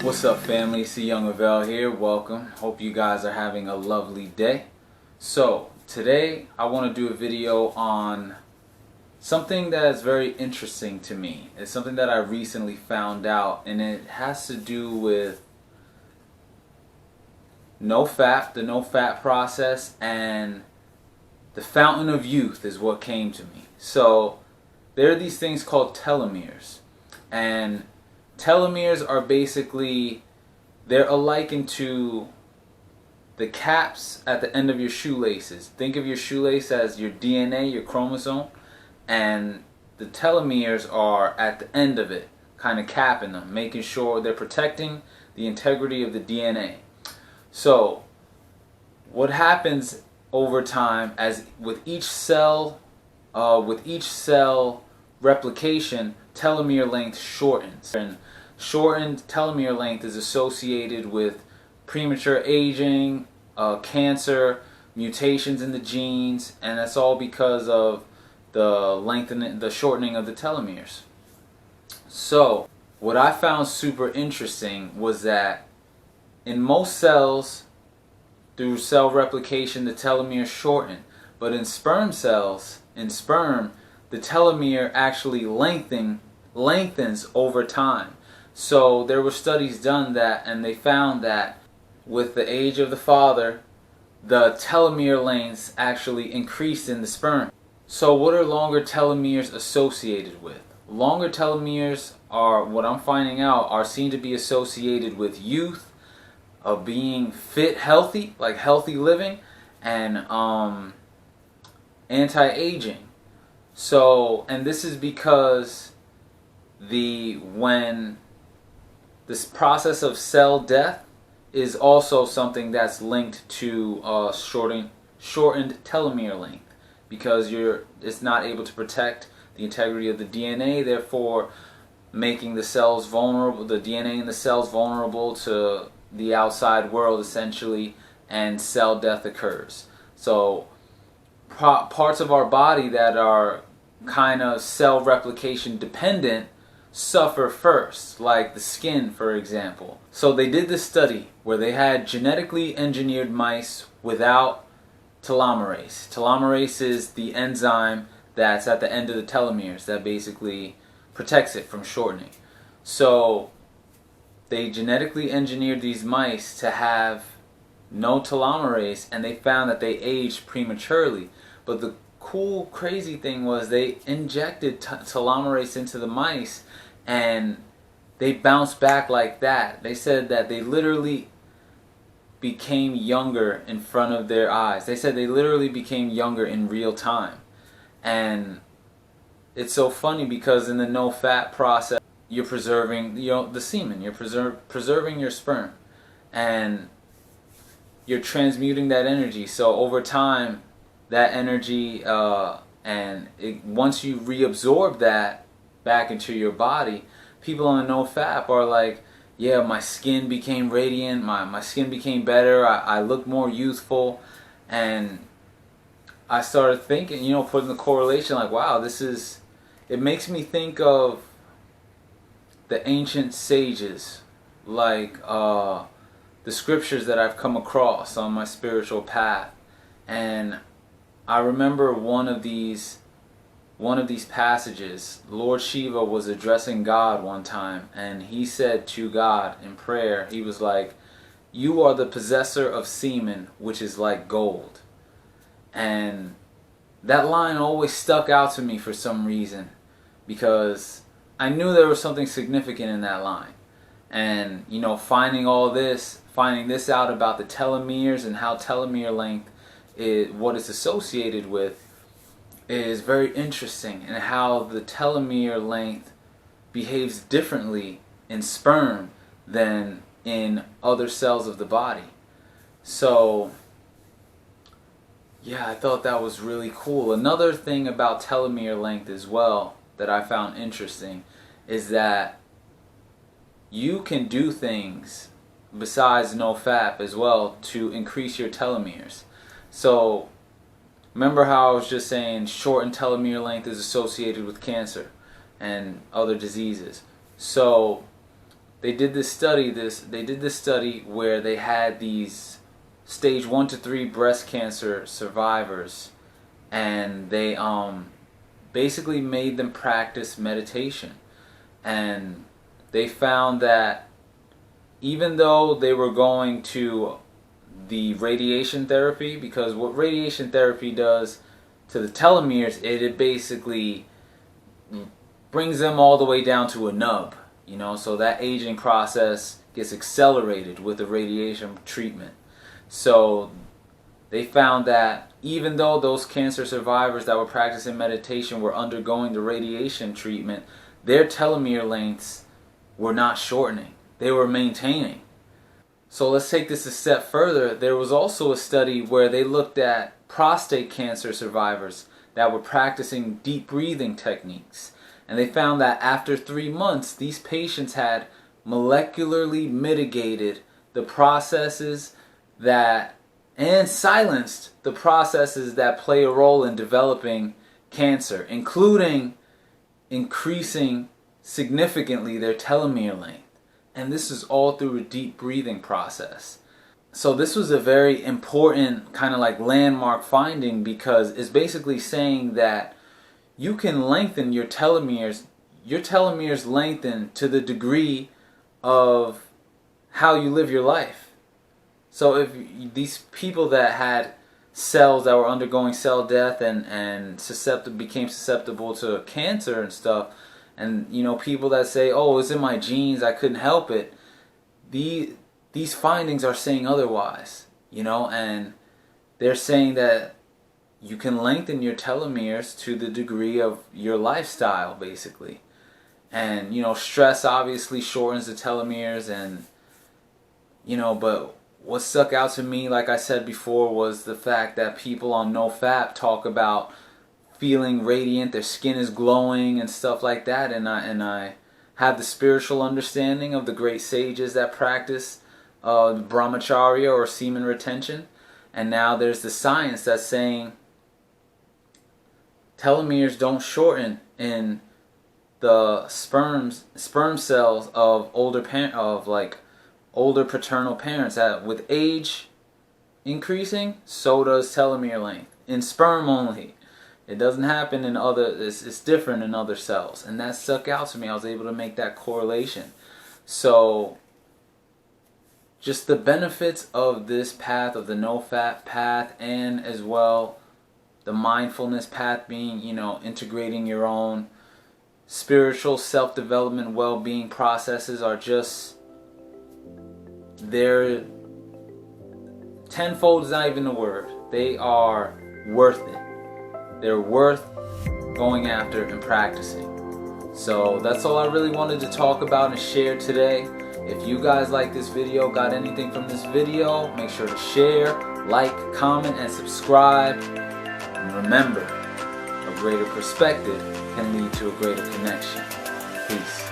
What's up, family? It's Yungavelle here. Welcome. Hope you guys are having a lovely day. So today I want to do a video on something that is very interesting to me. It's something that I recently found out, and it has to do with NoFap, the NoFap process, and the fountain of youth is what came to me. So there are these things called telomeres, and telomeres are basically, they're likened to the caps at the end of your shoelaces. Think of your shoelace as your DNA, your chromosome, and the telomeres are at the end of it, kind of capping them, making sure they're protecting the integrity of the DNA. So what happens over time, as with each cell replication, telomere length shortens. And shortened telomere length is associated with premature aging, cancer, mutations in the genes, and that's all because of the shortening of the telomeres. So what I found super interesting was that in most cells, through cell replication, the telomeres shorten, but in sperm cells, the telomere actually lengthens over time. So there were studies done and they found that with the age of the father, the telomere lengths actually increased in the sperm. So what are longer telomeres associated with? Longer telomeres are, what I'm finding out, are seen to be associated with youth, of being fit, healthy, like healthy living, and anti-aging. So, and this is because when this process of cell death is also something that's linked to shortened telomere length, because it's not able to protect the integrity of the DNA, therefore making the cells vulnerable, the DNA in the cells vulnerable to the outside world essentially, and cell death occurs. So parts of our body that are kind of cell replication dependent suffer first, like the skin, for example. So they did this study where they had genetically engineered mice without telomerase. Telomerase is the enzyme that's at the end of the telomeres that basically protects it from shortening. So they genetically engineered these mice to have no telomerase, and they found that they aged prematurely. But the cool, crazy thing was they injected telomerase into the mice, and they bounced back like that. They said that they literally became younger in front of their eyes. They said they literally became younger in real time. And it's so funny because in the NoFap process, you're preserving, the semen. You're preserving your sperm, and you're transmuting that energy. So over time, that energy, once you reabsorb that back into your body, people on the NoFap are like, yeah, my skin became radiant, my skin became better, I look more youthful. And I started thinking, putting the correlation, like, wow, it makes me think of the ancient sages, like the scriptures that I've come across on my spiritual path. And I remember one of these passages, Lord Shiva was addressing God one time, and he said to God in prayer, he was like, "You are the possessor of semen, which is like gold." And that line always stuck out to me for some reason, because I knew there was something significant in that line. And finding this out about the telomeres and how telomere length is what it's associated with is very interesting, and how the telomere length behaves differently in sperm than in other cells of the body. So yeah, I thought that was really cool. Another thing about telomere length as well that I found interesting is that you can do things besides NoFap as well to increase your telomeres. So remember how I was just saying shortened telomere length is associated with cancer and other diseases. So they did this study where they had these stage 1 to 3 breast cancer survivors, and they basically made them practice meditation. And they found that even though they were going to the radiation therapy, because what radiation therapy does to the telomeres, it basically brings them all the way down to a nub, you know, so that aging process gets accelerated with the radiation treatment. So they found that even though those cancer survivors that were practicing meditation were undergoing the radiation treatment, their telomere lengths were not shortening, they were maintaining. So let's take this a step further. There was also a study where they looked at prostate cancer survivors that were practicing deep breathing techniques. And they found that after 3 months, these patients had molecularly mitigated the processes that, and silenced the processes that play a role in developing cancer, including increasing significantly their telomere length. And this is all through a deep breathing process. So this was a very important kind of like landmark finding, because it's basically saying that you can lengthen your telomeres lengthen to the degree of how you live your life. So if these people that had cells that were undergoing cell death and became susceptible to cancer and stuff, and you know, people that say, oh, it's in my genes, I couldn't help it, these findings are saying otherwise, you know, and they're saying that you can lengthen your telomeres to the degree of your lifestyle, basically. And you know, stress obviously shortens the telomeres, and you know, but what stuck out to me, like I said before, was the fact that people on NoFap talk about feeling radiant, their skin is glowing and stuff like that, and I have the spiritual understanding of the great sages that practice brahmacharya or semen retention, and now there's the science that's saying telomeres don't shorten in the sperm cells of older paternal parents. That with age increasing, so does telomere length in sperm only. It doesn't happen in other, it's different in other cells. And that stuck out to me. I was able to make that correlation. So just the benefits of this path, of the NoFap path, and as well the mindfulness path, being, you know, integrating your own spiritual self-development, well-being processes, are just, they're tenfold is not even the word. They are worth it. They're worth going after and practicing. So that's all I really wanted to talk about and share today. If you guys like this video, got anything from this video, make sure to share, like, comment, and subscribe. And remember, a greater perspective can lead to a greater connection. Peace.